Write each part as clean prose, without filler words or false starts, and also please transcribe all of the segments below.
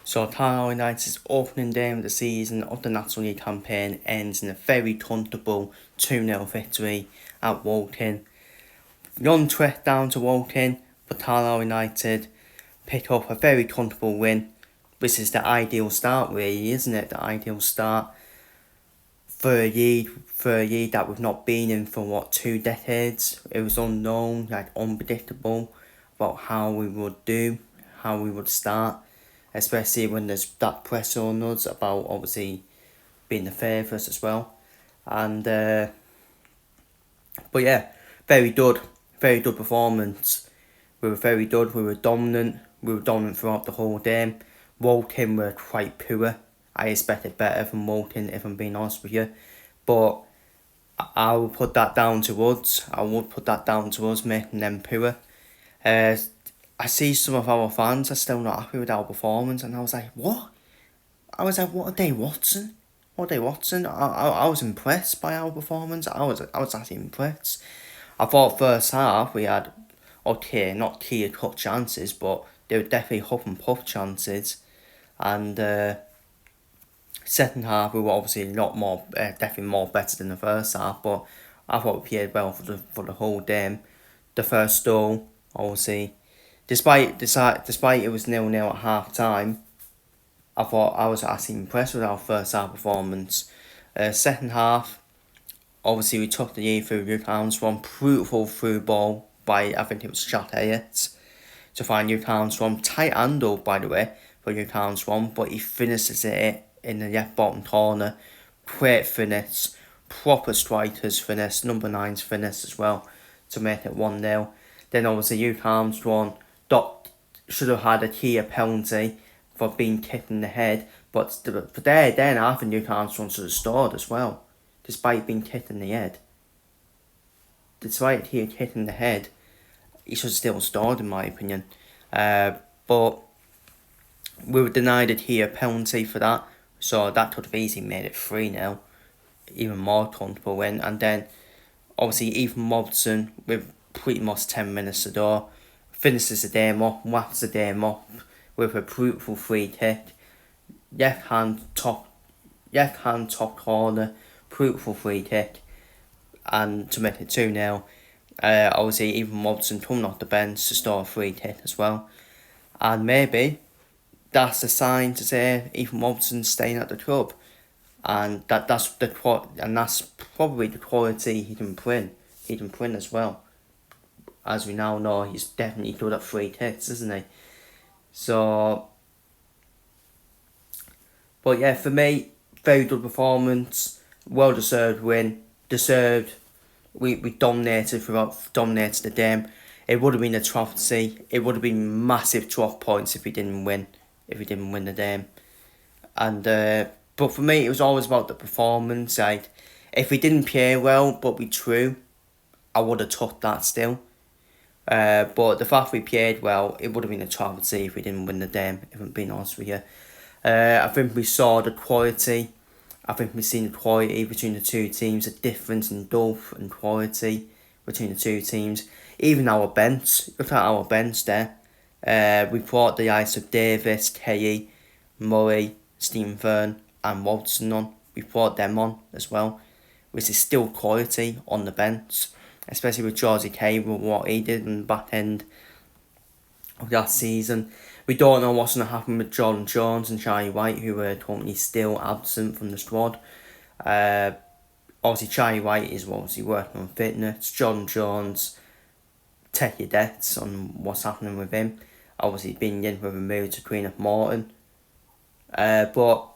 So Carlisle United's opening game of the season of the National League campaign ends in a very comfortable 2-0 victory at Woking. One trek down to Woking, but Carlisle United pick up a very comfortable win. This is the ideal start, really, isn't it? The ideal start for a year that we've not been in for 2 decades. It was unknown, unpredictable about how we would do, how we would start, especially when there's that pressure on us about obviously being the favourites as well. And but yeah, very good performance. We were very good. We were dominant throughout the whole game. Woking were quite poor. I expected better from Woking, if I'm being honest with you, but I would put that down to us. Making them poor. I see some of our fans are still not happy with our performance, and I was like, what? What are they watching? I was impressed by our performance. I was actually impressed. I thought first half we had not clear cut chances, but they were definitely huff and puff chances, and second half we were obviously a lot more, definitely more better than the first half. But I thought we played well for the whole game. The first goal, obviously, despite it was 0-0 at half time, I thought I was actually impressed with our first half performance. Second half, obviously we took the lead through Luke Armstrong, brutal through ball by, I think it was Jack Elliott, to find Luke Armstrong. Tight handle, by the way, for Luke Armstrong, but he finishes it in the left bottom corner. Great finish, proper striker's finish, number 9's finish as well, to make it 1-0. Then obviously Luke Armstrong should have had a clear penalty for being kicked in the head, but then I think Luke Armstrong should have scored as well, despite being kicked in the head. Despite he had hit in the head, he should have still scored in my opinion. But we were denied a clear penalty for that, so that could have easily made it 3-0, even more comfortable win. And then obviously Ethan Robson, with pretty much 10 minutes to go, finishes the game up, wraps the game up with a brutal free kick, left hand top corner, brutal free kick, and to make it 2-0. Obviously Ethan Robson coming off the bench to score a free kick as well, and maybe that's a sign to say Ethan Robson's staying at the club, and that's probably the quality he can bring. He can bring as well. As we now know, he's definitely good at free kicks, isn't he? So, but yeah, for me, very good performance, well deserved win, We dominated the game. It would have been a trophy. It would have been massive drop points if we didn't win. The game, and but for me, it was always about the performance. Like, if we didn't play well, but we drew, I would have took that still. But the fact we played well, it would have been a travesty if we didn't win the game, if I'm being honest with you. I think we saw the quality. I think we've seen the quality between the two teams, the difference in depth and quality between the two teams. Even our bench, look at our bench there. We brought the likes of Davis, Kelly, Murray, Stephen Fern and Watson on. We brought them on as well, which is still quality on the bench, especially with Georgie Cable, what he did in the back end of that season. We don't know what's going to happen with Jordan Jones and Charlie White, who are currently still absent from the squad. Obviously Charlie White is obviously working on fitness. Jordan Jones, take your debts on what's happening with him. Obviously being in with a move to Queen of Morton. But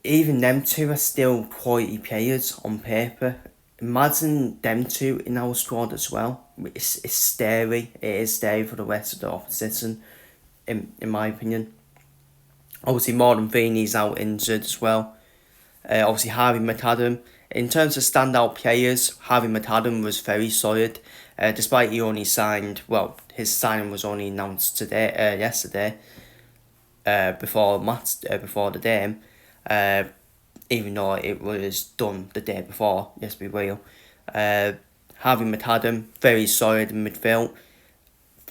even them two are still quality players on paper. Imagine them two in our squad as well. It's scary. It is scary for the rest of the opposition, in my opinion. Obviously, Morgan Feeney's out injured as well. Obviously, Harvey McAdam. In terms of standout players, Harvey McAdam was very solid. Despite he only signed, his signing was only announced yesterday. Before the game. Even though it was done the day before, let's be real. Harvey McAdam, very solid in midfield.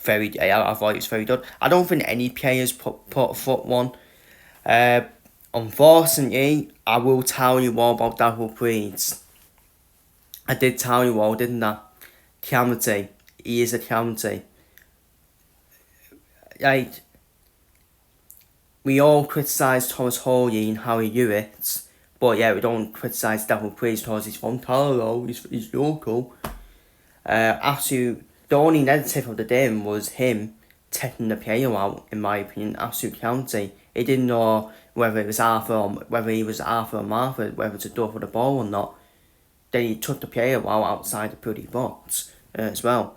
I thought he was very good. I don't think any players put a foot one. Unfortunately, I will tell you all about double breeds. I did tell you all, didn't I? Calamity. He is a calamity. Like, we all criticise Thomas Hawley and how he Hewitt, but yeah, we don't criticise double breeds because he's from Carlisle, he's local. The only negative of the game was him taking the player out, in my opinion. Absolute calamity. He didn't know whether it was Arthur or Martha, whether to go for the ball or not. Then he took the player out outside the bloody box as well.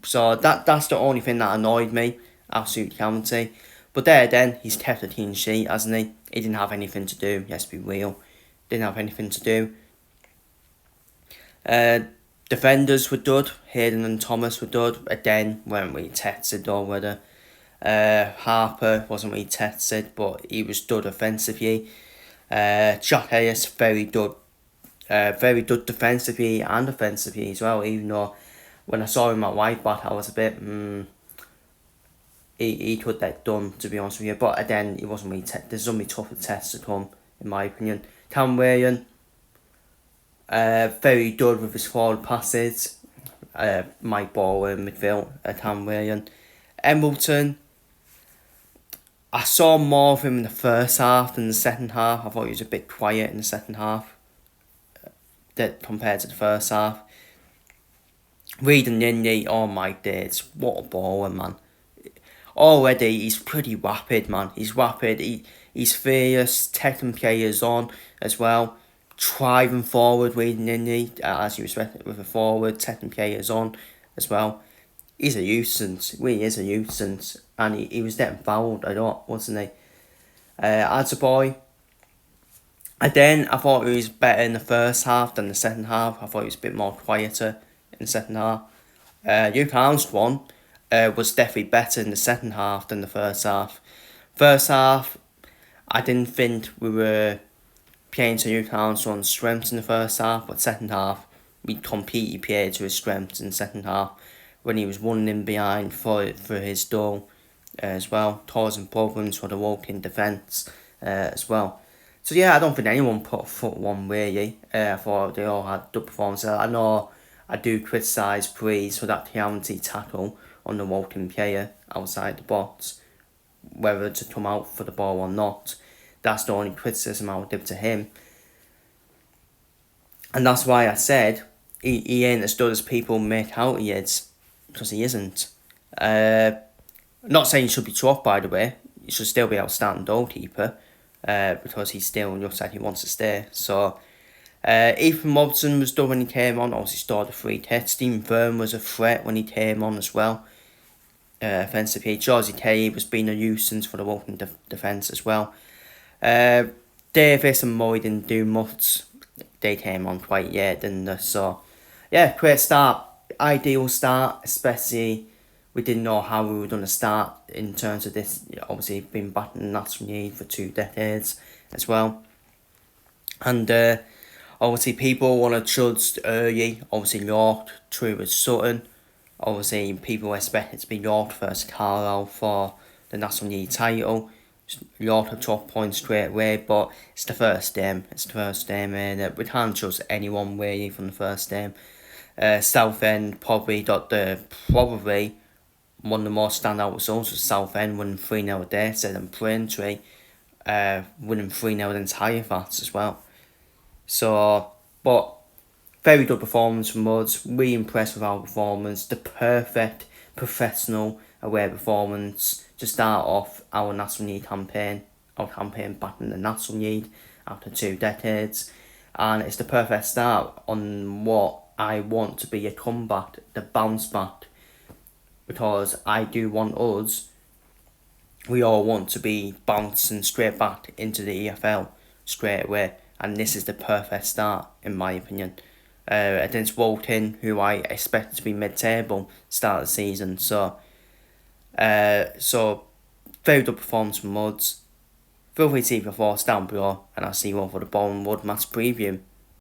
So that's the only thing that annoyed me. Absolute calamity. But then he's kept a clean sheet, hasn't he? He didn't have anything to do. Let's be real. Didn't have anything to do. Defenders were good. Hayden and Thomas were good. Again, weren't really tested or whether. Harper wasn't really tested, but he was good offensively. Jack Ellis, very good defensively and offensively as well. Even though when I saw him at right back, I was a bit he could get done, to be honest with you. But again, he wasn't really there's only tougher tests to come, in my opinion. Cam Wayan, very good with his forward passes. Mike Ball in midfield, Cam Wayan. Embleton, I saw more of him in the first half than the second half. I thought he was a bit quiet in the second half compared to the first half. Reed and Nindy, oh my days, what a baller, man. Already, he's pretty rapid, man. He's rapid, he's fierce, taking players on as well. Driving forward, Reed and Nindy, as you expect with a forward, taking players on as well. He's a nuisance, he really is a nuisance. And he was getting fouled a lot, wasn't he? As a boy, again, I thought he was better in the first half than the second half. I thought he was a bit more quieter in the second half. Luke Armstrong was definitely better in the second half than the first half. First half, I didn't think we were playing to Luke Armstrong's strengths in the first half, but second half, we completely played to his strengths in the second half when he was running in behind for his goal as well, causing problems for the walking defence as well. So yeah, I don't think anyone put a foot one really. I thought they all had good performances. I know I do criticise Breeze for that calamity tackle on the walking player outside the box, whether to come out for the ball or not. That's the only criticism I would give to him. And that's why I said he ain't as good as people make out he is, because he isn't. Not saying he should be dropped, by the way. He should still be outstanding goalkeeper, because he still looks like he wants to stay. So, Ethan Robson was good when he came on. Obviously, scored a free hit. Stephen Byrne was a threat when he came on as well. Offensively, Georgie Kay was being a nuisance for the Walking defence as well. Davis and Murray didn't do much. They came on quite yet, didn't they? So, yeah, great start. Ideal start, especially we didn't know how we were going to start in terms of this. Obviously, been battling National League for 2 decades as well. And obviously, people want to judge early. Obviously, York through with Sutton. Obviously, people expect it to be York versus Carlisle for the National League title. York have 12 points straight away, but it's the first game. And we can't judge anyone really from the first game. Southend probably one of the more standout results was Southend winning 3-0 at Gateshead, and Braintree winning 3-0 against Halifax as well. So, but very good performance from us. Really impressed with our performance. The perfect professional away performance to start off our National League campaign. Our campaign back in the National League after 2 decades. And it's the perfect start on what I want to be a comeback, the bounce back. Because I do want us, we all want to be bouncing straight back into the EFL straight away. And this is the perfect start, in my opinion. Against Woking, who I expect to be mid-table start of the season. So very good performance from Muds. Feel free to leave your thoughts down below, and I'll see you all for the Bournemouth match preview.